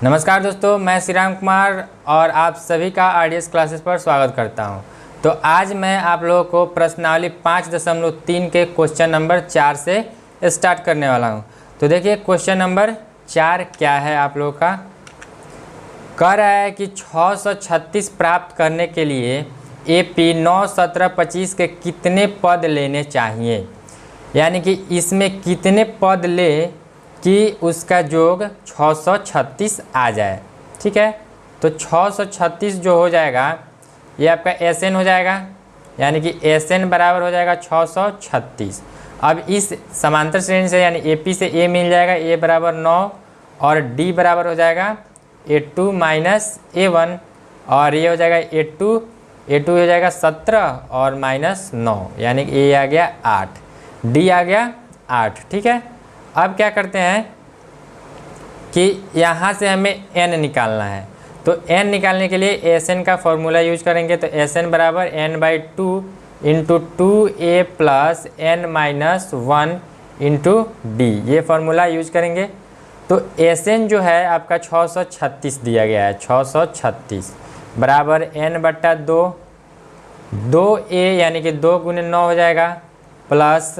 नमस्कार दोस्तों, मैं श्री राम कुमार और आप सभी का आरडीएस क्लासेस पर स्वागत करता हूं। तो आज मैं आप लोगों को प्रश्नावली 5.3 के क्वेश्चन नंबर 4 से स्टार्ट करने वाला हूं। तो देखिए क्वेश्चन नंबर 4 क्या है आप लोगों का। कह रहा है कि 636 प्राप्त करने के लिए AP 9, 17, 25 के कितने पद लेने चाहिए, यानी कि इसमें कितने पद ले कि उसका योग 636 आ जाए। ठीक है, तो 636 जो हो जाएगा ये आपका SN हो जाएगा, यानी कि SN बराबर हो जाएगा 636। अब इस समांतर श्रेणी से यानी AP से A मिल जाएगा, A बराबर 9 और D बराबर हो जाएगा A2 माइनस A1 और ये हो जाएगा A2 हो जाएगा 17 और माइनस 9, यानी कि A आ गया 8, D आ गया 8। ठीक है, अब क्या करते हैं कि यहाँ से हमें n निकालना है। तो n निकालने के लिए SN का फॉर्मूला यूज करेंगे। तो SN बराबर n/2 into 2A plus n minus 1 into D, ये फार्मूला यूज करेंगे। तो SN जो है आपका 636 दिया गया है, 636 बराबर n/2, 2A यानी कि 2 गुने 9 हो जाएगा plus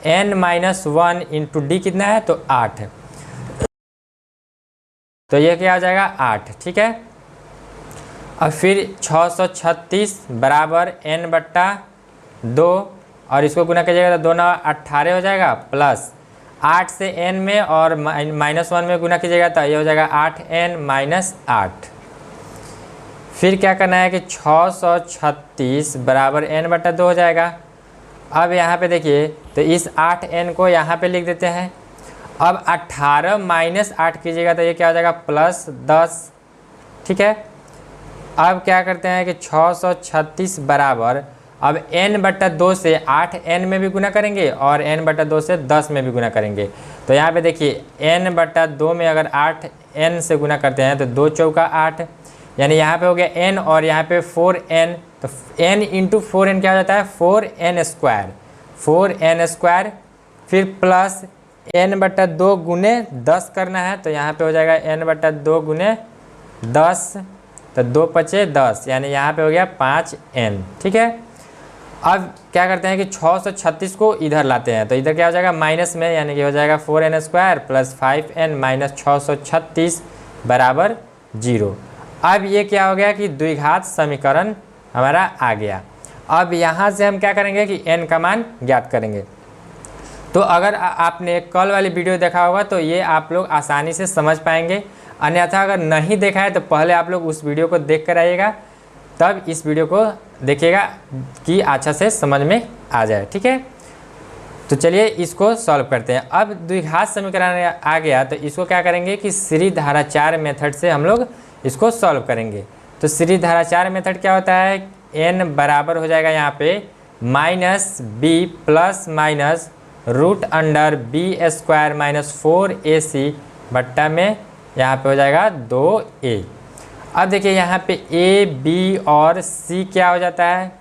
n minus 1 into D कितना है तो 8, तो ये क्या हो जाएगा 8। ठीक है, अब फिर 636 बराबर n/2 और इसको गुना कीजिएगा तो 2 9 18 हो जाएगा प्लस 8 से n में और माइनस 1 में गुना कीजिएगा तो ये हो जाएगा 8n माइनस 8। फिर क्या करना है कि 636 बराबर n/2 हो जाएगा। अब यहाँ पे देखिए तो इस 8n को यहाँ पे लिख देते हैं। अब 18 माइनस 8 कीजिएगा तो ये क्या हो जाएगा प्लस 10। ठीक है, अब क्या करते हैं कि 636 बराबर अब n/2 से 8n में भी गुना करेंगे और n/2 से 10 में भी गुना करेंगे। तो यहाँ पे देखिए n/2 में अगर 8n से गुना करते हैं तो 2 चौका 8, यानी यहाँ पे हो गया n और यहाँ पे 4n, तो n इंटू 4n क्या हो जाता है 4n स्क्वायर, फिर प्लस n/2 गुने 10 करना है। तो यहाँ पे हो जाएगा n/2 गुने 10, तो 2 पचे 10, यानी यहाँ पे हो गया 5n। ठीक है, अब क्या करते हैं कि 636 को इधर लाते हैं, तो इधर क्या हो जाएगा माइनस में, यानी कि हो जाएगा 4n square plus 5n minus 636 बराबर 0। अब ये क्या हो गया कि द्विघात समीकरण हमारा आ गया। अब यहाँ से हम क्या करेंगे कि n का मान ज्ञात करेंगे। तो अगर आपने कल वाली वीडियो देखा होगा तो ये आप लोग आसानी से समझ पाएंगे, अन्यथा अगर नहीं देखा है तो पहले आप लोग उस वीडियो को देख कर आइएगा, तब इस वीडियो को देखिएगा कि अच्छा से समझ में आ जाए। ठीक है, तो चलिए इसको सॉल्व करते हैं। अब द्विघात समीकरण आ गया तो इसको क्या करेंगे कि श्रीधाराचार्य मेथड से हम लोग इसको सॉल्व करेंगे। तो श्रीधाराचार्य मेथड क्या होता है, n बराबर हो जाएगा यहाँ पे minus b plus minus root under b square minus 4ac बट्टा में यहाँ पे हो जाएगा 2a। अब देखिए यहाँ पे a b और c क्या हो जाता है,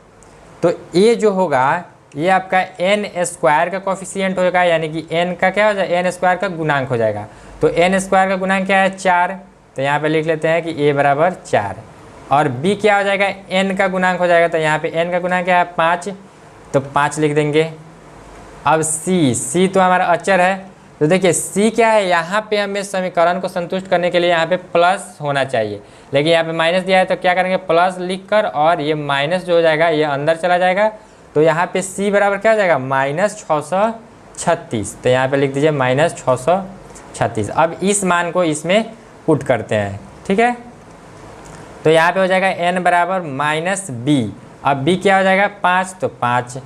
तो a जो होगा ये आपका n स्क्वायर का कोफिशिएंट होगा, यानी कि n का क्या हो जाएगा n स्क्वायर का गुणांक हो जाएगा। तो n स्क्वायर का गुणांक क्या है 4, तो यहाँ पे लिख लेते हैं कि a बराबर 4। और b क्या हो जाएगा n का गुणांक हो जाएगा, तो यहाँ पे n का गुणांक क्या है 5, तो 5 लिख देंगे। अब c तो हमारा अचर है, तो देखिए c क्या है, यहाँ पे हमें समीकरण को संतुष्ट करने के लिए यहाँ पे प्लस होना चाहिए, लेकिन यहाँ पे माइनस दिया है तो क्या करेंगे प्लस लिख कर और ये माइनस जो हो जाएगा ये अंदर चला जाएगा। तो यहाँ पे c बराबर क्या हो जाएगा माइनस 636, तो यहाँ पे लिख दीजिए माइनस 636। अब इस मान को इसमें पुट करते हैं। ठीक है, तो यहाँ पे हो जाएगा n बराबर माइनस b, अब b क्या हो जाएगा 5, तो 5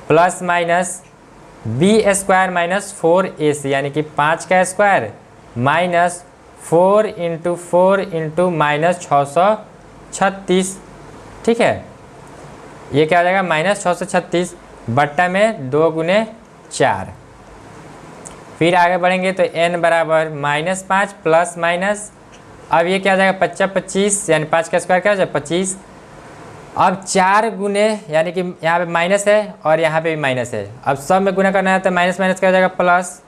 plus minus b square minus 4ac, यानी कि 5 का square minus 4 into 4 into minus 636। ठीक है, ये क्या हो जाएगा माइनस 636 बट्टा में 2 गुने 4। फिर आगे बढ़ेंगे तो n बराबर माइनस 5 प्लस माइनस, अब ये क्या हो जाएगा 5 25, यानी 5 का स्क्वायर क्या हो जाएगा 25। अब 4 गुने, यानी कि यहाँ पे माइनस है और यहाँ पे भी माइनस है, अब सब में गुना करना है तो माइनस माइनस क्या हो जाएगा प्लस,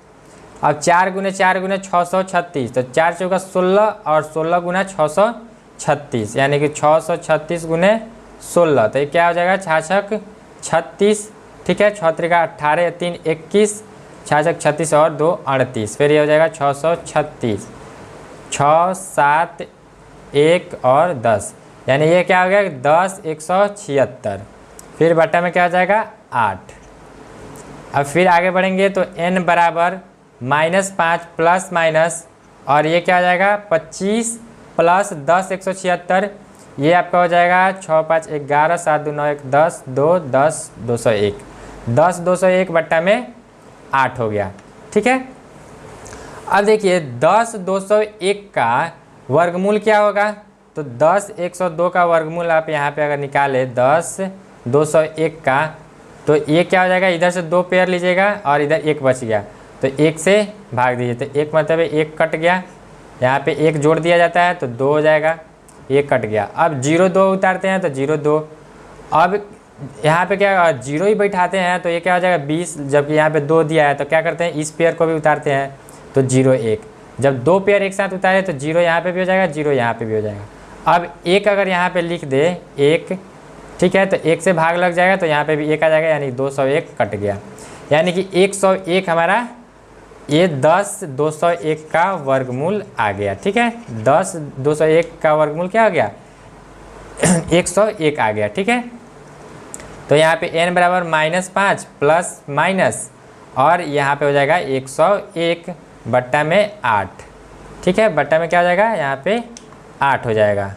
अब 4 गुने 636, तो 4 चौका 16 और 16 गुना 636, यानी कि 636 गुने 16, तो ये क्या हो जाएगा 6 36, ठीक है। 6 त्रिका 18, 3 21, 6 36 और 2 38, फिर ये हो जाएगा 636, 6 7 1 और 10, यानी ये क्या हो गया 10 176, फिर बट्टा में क्या हो जाएगा 8। अब फिर आगे बढ़ेंगे तो n बराबर -5 प्लस माइनस, और ये क्या हो जाएगा 25 प्लस 10 176, ये आपका हो जाएगा 6 5 11 7 2 9 1 10 2 10 201, 10 201 बट्टा में 8 हो गया, ठीक है। अब देखिए 10 201 का वर्गमूल क्या होगा, तो 10 102 का वर्गमूल आप यहाँ पे अगर निकाले 10 201 का, तो ये क्या हो जाएगा, इधर से 2 पेयर लीजिएगा और इधर 1 बच गया, तो 1 से भाग दीजिए, तो 1 मतलब 1 कट गया, यहाँ पे 1 जोड़ दिया जाता है तो 2 हो जाएगा, 1 कट गया। अब 0 2 उतारते हैं तो 0 2, अब यहाँ पे क्या 0 ही बैठाते हैं तो ये क्या हो जाएगा 20, जबकि यहाँ पे 2 दिया है तो क्या करते हैं इस पेयर को भी उतारते हैं तो 0 1, जब 2 पेयर एक साथ उतारे तो 0 यहाँ पे भी हो जाएगा, 0 यहाँ पे भी हो जाएगा। अब 1 अगर यहाँ पे लिख दे 1, ठीक है, तो 1 से भाग लग जाएगा तो यहाँ पे भी 1 आ जाएगा, यानी 201 कट गया, यानी कि 101 हमारा ये 10 201 का वर्गमूल आ गया, ठीक है। 10 201 का वर्गमूल क्या हो गया 101 आ गया, ठीक है। तो यहाँ पे n बराबर -5 प्लस माइनस, और यहाँ पे हो जाएगा 101 बट्टा में 8, ठीक है, बट्टा में क्या हो जाएगा यहाँ पे 8 हो जाएगा।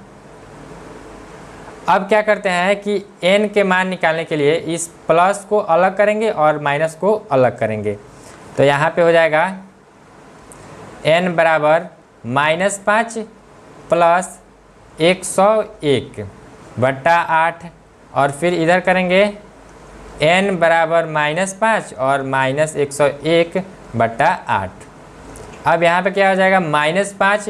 अब क्या करते हैं कि n के मान निकालने के लिए इस प्लस को अलग करेंगे और माइनस को अलग करेंगे, तो यहाँ पे हो जाएगा n बराबर -5 प्लस 101 बट्टा 8, और फिर इधर करेंगे n बराबर -5 और -101 बट्टा 8। अब यहाँ पे क्या हो जाएगा -5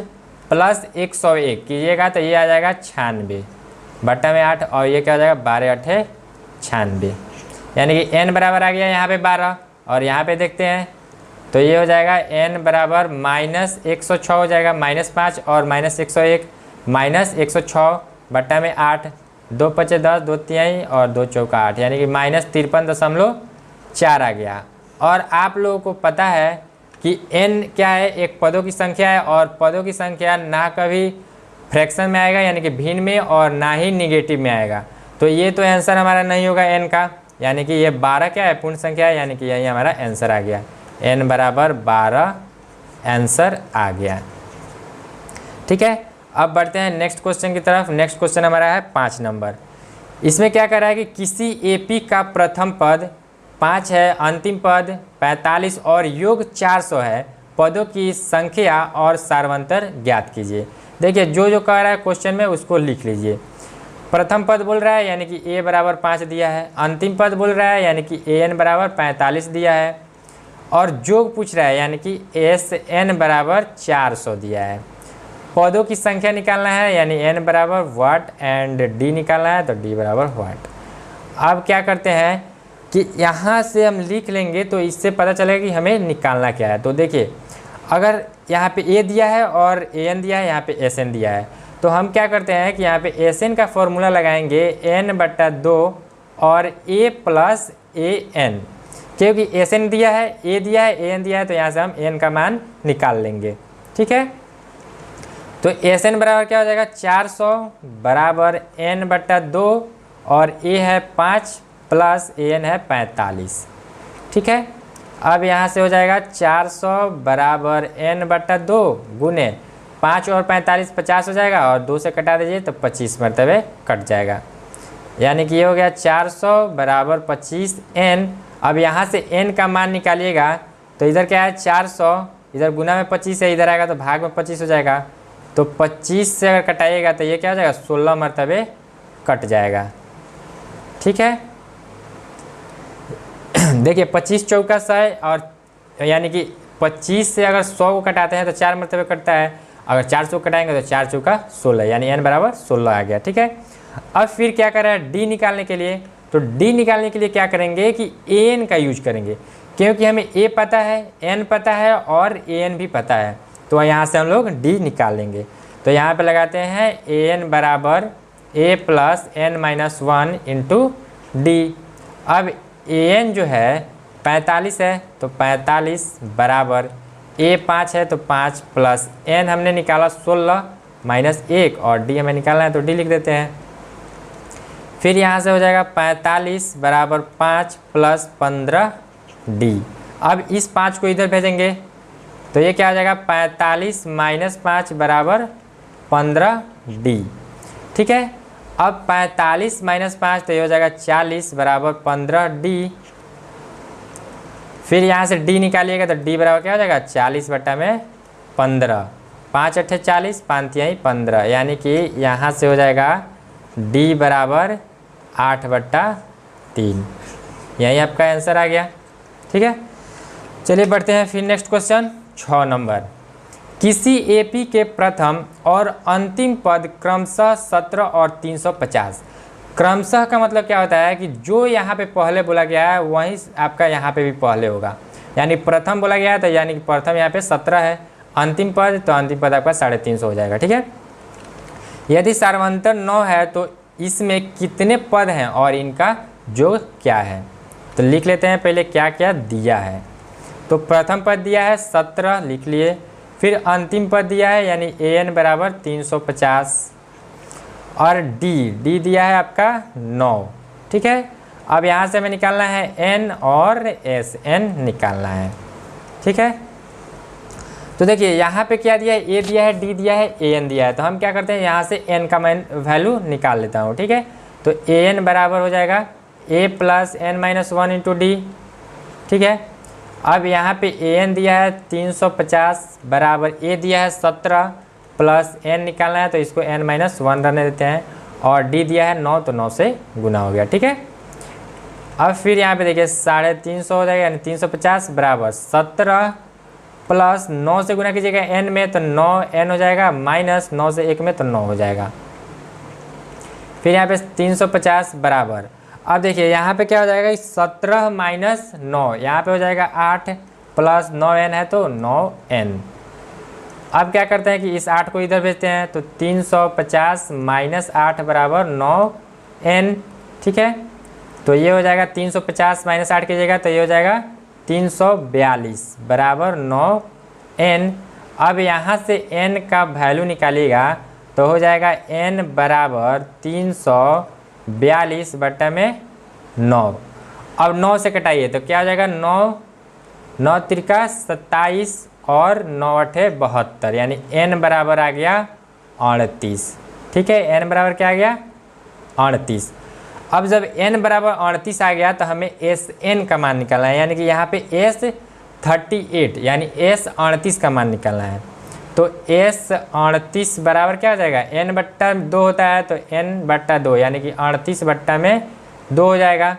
प्लस 101 कीजिएगा तो ये आ जाएगा 96 बट्टा में 8, और ये क्या हो जाएगा 12 8 96, यानी कि n बराबर आ गया यहाँ पे 12, और यहाँ पे देखते हैं तो ये हो जाएगा n बराबर -106 हो जाएगा, -5 और -101 -106 बट्टा में 8, 2 5 10 2 3 और 2 चौका 8, यानी कि -53.4 आ गया। और आप लोगों को पता है कि n क्या है, एक पदों की संख्या है, और पदों की संख्या ना कभी फ्रैक्शन में आएगा यानी कि भिन्न में, और ना ही निगेटिव में आएगा, तो ये तो आंसर हमारा नहीं होगा n का, यानी कि ये 12 क्या है पूर्ण संख्या है, यानी कि यही हमारा आंसर आ गया, n बराबर 12 आंसर आ गया, ठीक है। अब बढ़ते हैं नेक्स्ट क्वेश्चन की तरफ। नेक्स्ट क्वेश्चन हमारा है 5 नंबर। इसमें क्या कर रहा है कि किसी एपी का प्रथम पद 5 है, अंतिम पद 45 और योग 400 है, पदों की संख्या और सार्वंतर ज्ञात कीजिए। देखिए जो कह रहा है क्वेश्चन में उसको लिख लीजिए। प्रथम पद बोल रहा है यानी कि a बराबर 5 दिया है, अंतिम पद बोल रहा है यानी कि an बराबर 45 दिया है, और जोग पूछ रहा है यानी कि sn बराबर 400 दिया है। पदों की संख्या निकालना है यानी n बराबर व्हाट एंड d निकालना है तो d बराबर व्हाट। अब क्या करते हैं कि यहाँ से हम लिख लेंगे तो इससे पता चलेगा कि हमें निकालना क्या है। तो देखिए अगर यहाँ पे a दिया है और an दिया है, यहाँ पे sn दिया है, तो हम क्या करते हैं कि यहाँ पे sn का फॉर्मूला लगाएंगे n/2 और a प्लस an, क्योंकि sn दिया है, a दिया है, an दिया है, तो यहाँ से हम n का मान निकाल लेंगे, ठीक है। तो sn बराबर क्या हो जाएगा 400 बराबर n/2 और a है 5 प्लस an है 45, ठीक है। अब यहाँ से हो जाएगा 400 बराबर n/2 गुने 5 और 45 50 हो जाएगा, और 2 से कटा दीजिए तो 25 मरतबे कट जाएगा, यानी कि ये हो गया 400 बराबर 25n। अब यहाँ से n का मान निकालिएगा तो इधर क्या है 400, इधर गुना में 25 है, इधर आएगा तो भाग में 25 हो जाएगा, तो 25 से अगर कटाइएगा तो ये क्या हो जाएगा 16 मरतबे कट जाएगा, ठीक है। देखिए 25 चौका 100, और यानी कि 25 से अगर 100 को कटाते हैं तो 4 मरतबे कटता है, अगर 400 कटाएंगे तो 4 चौका 16, यानी n बराबर 16 आ गया, ठीक है। अब फिर क्या कर रहा है d निकालने के लिए, तो d निकालने के लिए क्या करेंगे कि an का यूज करेंगे। क्योंकि हमें ए पता है, एन पता है और ए एन भी पता है, तो यहाँ से हम लोग डी निकालेंगे। तो यहाँ पे लगाते हैं ए एन बराबर A plus N minus 1 into D. अब ए एन जो है 45 है, तो 45 बराबर ए 5 है, तो 5 प्लस एन हमने निकाला 16 माइनस 1 और डी हमें निकालना है, तो डी लिख देते हैं। फिर यहाँ से हो जाएगा 45 बराबर 5 प्लस 15 डी। अब इस 5 को इधर भेजेंगे तो ये क्या हो जाएगा 45 माइनस 5 बराबर 15 डी। ठीक है, अब 45 माइनस 5 तो ये हो जाएगा 40 बराबर 15 डी। फिर यहाँ से डी निकालिएगा तो डी बराबर क्या हो जाएगा 40 बट्टा में 15, 5 अट्ठे 40, 5 तिहाई 15, यानी कि यहाँ से हो जाएगा डी बराबर 8/3। यही आपका आंसर आ गया। ठीक है, चलिए बढ़ते हैं फिर नेक्स्ट क्वेश्चन 6 नंबर। किसी एपी के प्रथम और अंतिम पद क्रमशः 17 और 350। क्रमशः का मतलब क्या होता है कि जो यहाँ पे पहले बोला गया है वहीं आपका यहाँ पे भी पहले होगा। यानी प्रथम बोला गया है तो यानी कि प्रथम यहाँ पे 17 है, अंतिम पद तो अंतिम पद आपका 350 हो जाएगा। ठीक है, यदि सार्वंतर 9 है तो इसमें कितने पद हैं और इनका योग क्या है। तो लिख लेते हैं पहले क्या क्या दिया है। तो प्रथम पद दिया है 17 लिख लिए, फिर अंतिम पद दिया है यानी ए एन बराबर 350 और डी दिया है आपका 9। ठीक है, अब यहाँ से हमें निकालना है एन और एस एन निकालना है। ठीक है, तो देखिए यहाँ पे क्या दिया है, ए दिया है, डी दिया है, ए एन दिया है, तो हम क्या करते हैं यहाँ से एन का मैं वैल्यू निकाल लेता हूँ। ठीक है, तो ए एन बराबर हो जाएगा A plus N minus 1 into D. ठीक है, अब यहाँ पे ए एन दिया है 350 बराबर ए दिया है 17 प्लस एन निकालना है, तो इसको एन माइनस 1 रहने देते हैं, और डी दिया है 9 तो 9 से गुना हो गया। ठीक है, अब फिर यहाँ पे देखिए 350 हो जाएगा, यानी 350 बराबर 17 प्लस 9 से गुना कीजिएगा एन में तो 9 एन हो जाएगा, माइनस 9 से 1 में तो 9 हो जाएगा। फिर यहाँ पे 350 बराबर, अब देखिए यहाँ पे क्या हो जाएगा 17 माइनस 9, यहाँ पे हो जाएगा 8 प्लस 9 एन है तो 9 एन। अब क्या करते हैं कि इस 8 को इधर भेजते हैं, तो 350 माइनस 8 बराबर 9 एन। ठीक है, तो ये हो जाएगा 350 माइनस 8 कीजिएगा तो ये हो जाएगा 342 बराबर 9 एन। अब यहाँ से एन का वैल्यू निकालिएगा तो हो जाएगा एन बराबर 342 बट्टा में 9। अब 9 से कटाइए तो क्या हो जाएगा 9 त्रिका 27 और 9 अठे 72, यानी एन बराबर आ गया 38। ठीक है, एन बराबर क्या आ गया 38। अब जब n बराबर 38 आ गया तो हमें एस एन का मान निकालना है, यानी कि यहाँ पे एस 38 यानी एस 38 का मान निकालना है। तो एस 38 बराबर क्या हो जाएगा n/2 होता है तो n/2 यानी कि 38 बट्टा में 2 हो जाएगा।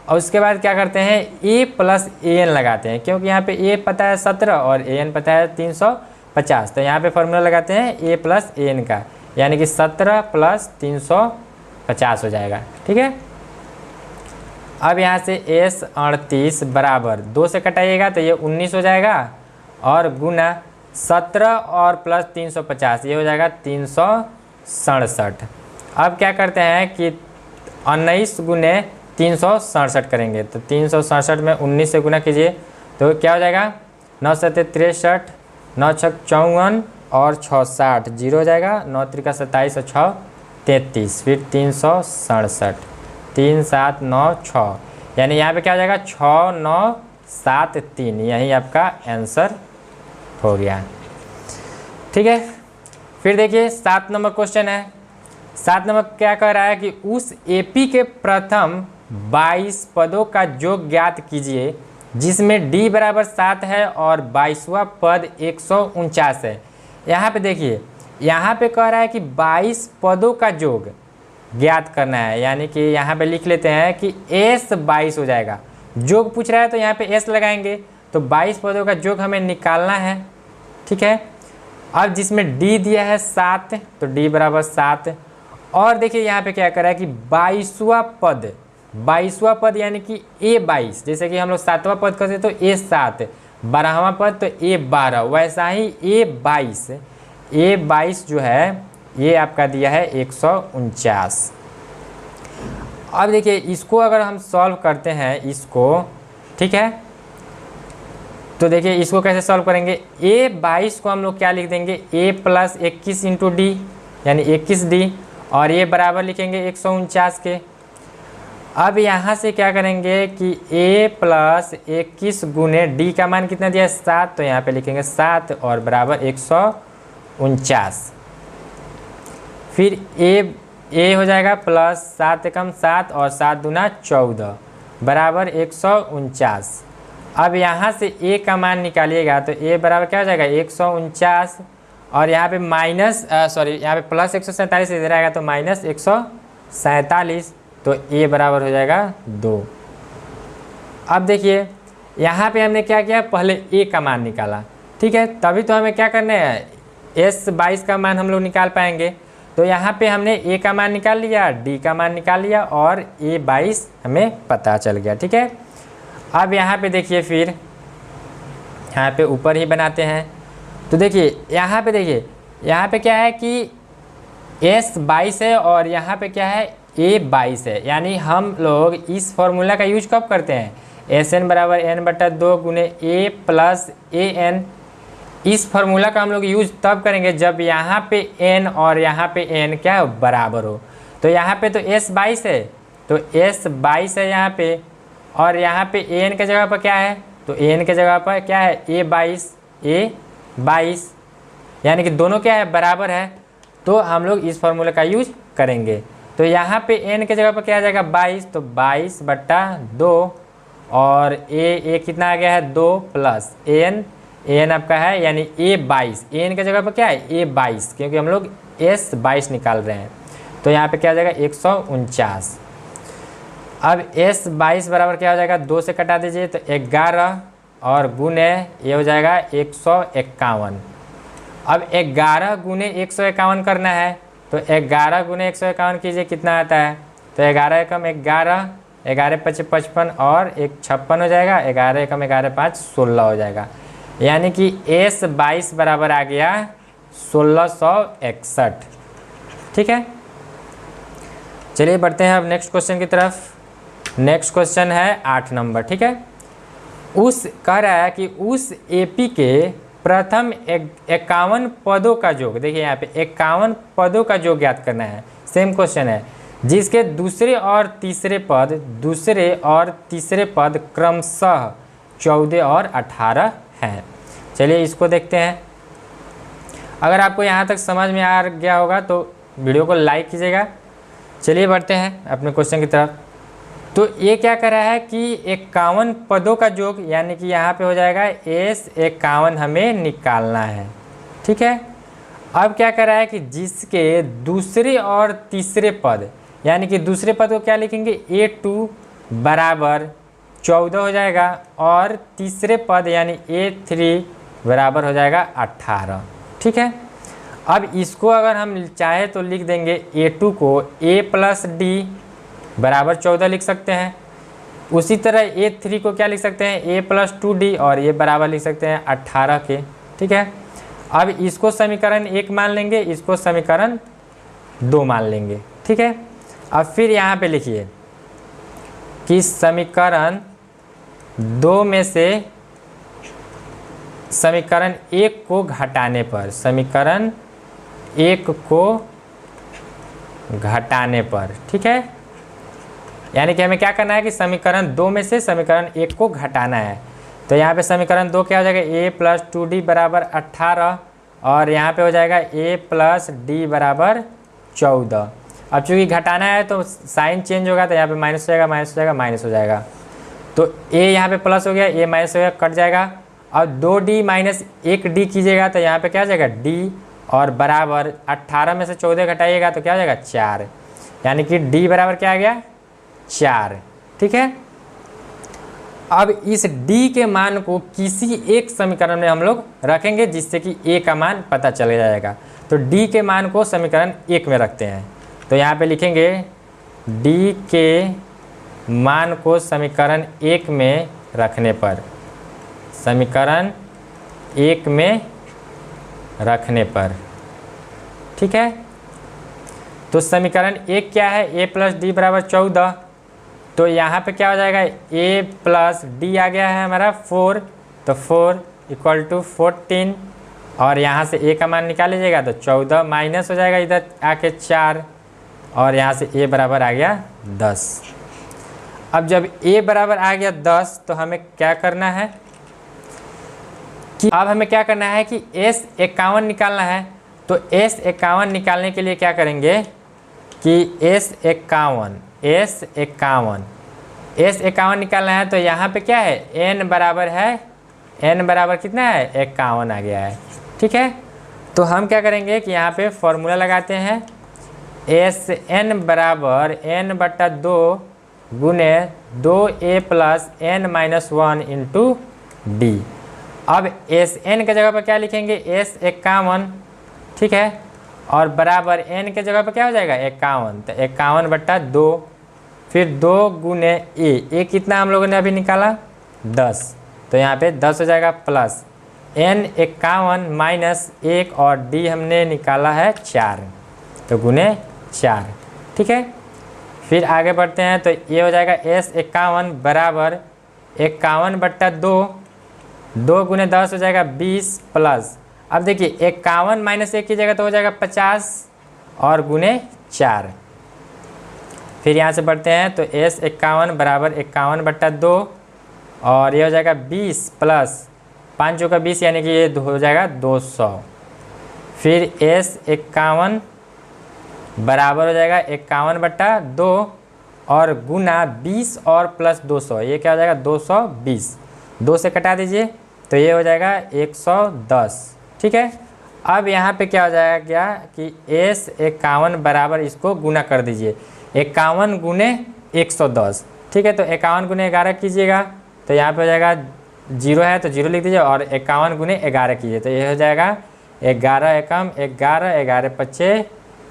और उसके बाद क्या करते हैं a प्लस ए एन लगाते हैं, क्योंकि यहाँ पे a पता है 17 और ए एन पता है 350, तो यहाँ पे फॉर्मूला लगाते हैं a प्लस ए एन का, यानी कि 17 प्लस 350 हो जाएगा। ठीक है, अब यहाँ से एस 38 बराबर 2 से कटाइएगा तो ये 19 हो जाएगा, और गुना 17 और प्लस 350 ये हो जाएगा 367। अब क्या करते हैं कि 19 गुने 367 करेंगे, तो 367 में 19 से गुना कीजिए तो क्या हो जाएगा 9 7 63, 9 6 54 और 6 60, 0 हो जाएगा, 9 त्रिका 27 और 6 33, फिर 367, 3 7 9 6, यानी यहाँ पे क्या हो जाएगा 6 9 7 3, यही आपका आंसर हो गया। ठीक है, फिर देखिए 7 नंबर क्वेश्चन है। 7 नंबर क्या कह रहा है कि उस एपी के प्रथम 22 पदों का योग ज्ञात कीजिए जिसमें डी बराबर 7 है और 22वां पद 149 है। यहाँ पे देखिए, यहाँ पे कह रहा है कि 22 पदों का योग ज्ञात करना है, यानी कि यहाँ पे लिख लेते हैं कि एस 22 हो जाएगा। योग पूछ रहा है तो यहाँ पे एस लगाएंगे, तो 22 पदों का योग हमें निकालना है। ठीक है, अब जिसमें डी दिया है 7 तो डी बराबर 7, और देखिए यहाँ पे क्या कर रहा है कि 22वां पद 22वां पद यानी कि A22, जैसे कि हम लोग 7वां पद करते तो A7, 12वां पद तो A12, वैसा ही A22 जो है ये आपका दिया है 149। अब देखिए इसको अगर हम सॉल्व करते हैं इसको, ठीक है, तो देखिए इसको कैसे सॉल्व करेंगे। A22 को हम लोग क्या लिख देंगे, A + 21 × D यानी 21D, और ये बराबर लिखेंगे 149 के। अब यहाँ से क्या करेंगे कि A + 21 × D का मान कितना दिया है 7, तो यहाँ पे लिखेंगे 7 और बराबर 149। फिर A हो जाएगा प्लस 7 × 7 और 7 दूना 14 बराबर 149। अब यहाँ से A का मान निकालिएगा तो A बराबर क्या हो जाएगा 149, और यहाँ पे यहाँ पे प्लस 147 इधर आएगा तो माइनस 147, तो A बराबर हो जाएगा 2। अब देखिए यहाँ पे हमने क्या किया, पहले A का मान निकाला, ठीक है, तभी तो हमें क्या करना है, S22 का मान हम लोग निकाल पाएंगे। तो यहाँ पे हमने A का मान निकाल लिया, D का मान निकाल लिया और A22 हमें पता चल गया, ठीक है। अब यहाँ पे देखिए, फिर यहाँ पे ऊपर ही बनाते हैं, तो देखिए यहाँ पे क्या है कि S22 है और यहाँ पे क्या है A22 है, यानी हम लोग इस फॉर्मूला का यूज कब करते हैं, Sn बराबर n/2 × A + AN। इस फार्मूला का हम लोग यूज तब करेंगे जब यहाँ पे n और यहाँ पे n क्या है बराबर हो। तो यहाँ पे तो S22 है, तो S22 है यहाँ पे, और यहाँ पे an के जगह पर क्या है, तो an के जगह पर क्या है A22, यानी कि दोनों क्या है बराबर है, तो हम लोग इस फार्मूला का यूज करेंगे। तो यहाँ पे n के जगह पर क्या आ जाएगा 22, तो 22/2, और a कितना आ गया है 2 प्लस an आपका है यानी A22, an के जगह पर क्या है A22, क्योंकि हम लोग S22 निकाल रहे हैं, तो यहाँ पे क्या आ जाएगा 149। अब S22 बराबर क्या हो जाएगा, 2 से कटा दीजिए तो 11, और गुने ये हो जाएगा 151। अब 11 × 151 करना है, तो 11 × 151 कीजिए कितना आता है, तो 11 × 11, 11 × 5 = 55 और 1 56 हो जाएगा, 11 × 11 = 5 16 हो जाएगा, यानी कि S22 बराबर आ गया 1661, ठीक है। चलिए बढ़ते हैं अब नेक्स्ट क्वेश्चन की तरफ। नेक्स्ट क्वेश्चन है 8 नंबर, ठीक है। कह रहा है कि उस AP के प्रथम 51 पदों का योग, देखिए यहाँ पे 51 पदों का योग ज्ञात करना है, सेम क्वेश्चन है, जिसके दूसरे और तीसरे पद क्रमशः 14 और 18 हैं। चलिए इसको देखते हैं। अगर आपको यहाँ तक समझ में आ गया होगा तो वीडियो को लाइक कीजिएगा। चलिए बढ़ते हैं अपने क्वेश्चन की तरफ। तो ये क्या कर रहा है कि 51 पदों का योग, यानी कि यहाँ पे हो जाएगा S51 हमें निकालना है, ठीक है। अब क्या कर रहा है कि जिसके दूसरे और तीसरे पद, यानी कि दूसरे पद को क्या लिखेंगे A2 बराबर 14 हो जाएगा, और तीसरे पद यानी A3 बराबर हो जाएगा 18, ठीक है। अब इसको अगर हम चाहे तो लिख देंगे A2 को A + D बराबर 14 लिख सकते हैं। उसी तरह A3 को क्या लिख सकते हैं A + 2D, और ये बराबर लिख सकते हैं 18 के, ठीक है। अब इसको समीकरण 1 मान लेंगे, इसको समीकरण 2 मान लेंगे, ठीक है। अब फिर यहाँ पे लिखिए कि समीकरण 2 में से समीकरण 1 को घटाने पर, समीकरण 1 को घटाने पर, ठीक है, यानी कि हमें क्या करना है कि समीकरण 2 में से समीकरण 1 को घटाना है। तो यहाँ पे समीकरण 2 क्या हो जाएगा A + 2D बराबर 18, और यहाँ पे हो जाएगा A + D बराबर 14। अब चूँकि घटाना है तो साइन चेंज होगा, तो यहाँ पे माइनस हो जाएगा, माइनस हो जाएगा, माइनस हो जाएगा, तो A यहाँ पे प्लस हो गया, A माइनस हो गया, कट जाएगा। अब 2D - 1D कीजिएगा तो यहाँ पे क्या हो जाएगा D, और बराबर 18 में से 14 घटाइएगा तो क्या हो जाएगा 4, यानी कि D बराबर क्या आ गया 4, ठीक है। अब इस D के मान को किसी एक समीकरण में हम लोग रखेंगे जिससे कि A का मान पता चल जाएगा। तो D के मान को समीकरण 1 में रखते हैं, तो यहाँ पे लिखेंगे D के मान को समीकरण 1 में रखने पर, समीकरण 1 में रखने पर, ठीक है। तो समीकरण 1 क्या है, a प्लस डी बराबर 14। तो यहाँ पे क्या हो जाएगा, a प्लस डी आ गया है हमारा 4, तो 4 इक्वल टू 14, और यहाँ से a का मान निकाल लीजिएगा तो 14 माइनस हो जाएगा इधर आके 4, और यहाँ से a बराबर आ गया 10। अब जब a बराबर आ गया 10 तो हमें क्या करना है कि अब हमें क्या करना है कि S51 निकालना है। तो S51 निकालने के लिए क्या करेंगे कि S51 निकालना है। तो यहाँ पे क्या है, n बराबर कितना है, 51 आ गया है, ठीक है। तो हम क्या करेंगे कि यहाँ पे फॉर्मूला लगाते हैं, Sn बराबर n/2 गुने 2a plus n-1 into D. अब Sn के जगह पर क्या लिखेंगे, S51, ठीक है, और बराबर n के जगह पर क्या हो जाएगा 51, तो 51/2, फिर 2 गुने a कितना हम लोगों ने अभी निकाला 10, तो यहाँ पे 10 हो जाएगा, प्लस n51 माइनस 1 और d हमने निकाला है 4, तो गुने 4, ठीक है। फिर आगे बढ़ते हैं, तो ये हो जाएगा S51 बराबर 51/2, 2 गुने 10 हो जाएगा 20, प्लस अब देखिए 51 माइनस 1 की जगह तो हो जाएगा 50 और गुने 4। फिर यहाँ से बढ़ते हैं, तो S51 बराबर 51/2 और ये हो जाएगा 20 प्लस 5 का 20 यानी कि ये हो जाएगा 200। फिर S51 बराबर हो जाएगा 51/2 और गुना 20 और प्लस 200, ये क्या हो जाएगा 220, 2 से कटा दीजिए तो ये हो जाएगा 110, ठीक है। अब यहाँ पे क्या हो जाएगा क्या कि S51 बराबर इसको गुना कर दीजिए, 51 गुने 110, ठीक है। तो 51 गुने 11 कीजिएगा तो यहाँ पे हो जाएगा 0 है तो 0 लिख दीजिए, और 51 गुने 11 कीजिए तो ये हो जाएगा 11 एकम 11, 11 पच्चे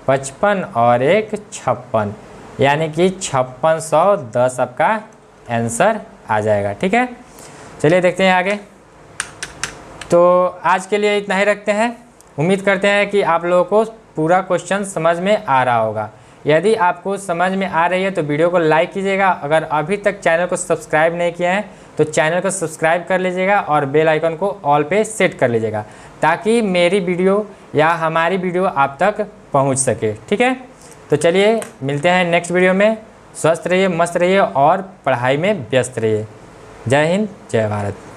55 और 1 56, यानी कि 5610 आपका आंसर आ जाएगा, ठीक है। चलिए देखते हैं आगे। तो आज के लिए इतना ही रखते हैं। उम्मीद करते हैं कि आप लोगों को पूरा क्वेश्चन समझ में आ रहा होगा। यदि आपको समझ में आ रही है तो वीडियो को लाइक कीजिएगा। अगर अभी तक चैनल को सब्सक्राइब नहीं किया है तो चैनल को सब्सक्राइब कर लीजिएगा और बेल आइकन को ऑल पे सेट कर लीजिएगा, ताकि मेरी वीडियो या हमारी वीडियो आप तक पहुंच सके, ठीक है। तो चलिए मिलते हैं नेक्स्ट वीडियो में। स्वस्थ रहिए, मस्त रहिए और पढ़ाई में व्यस्त रहिए। जय हिंद, जय भारत।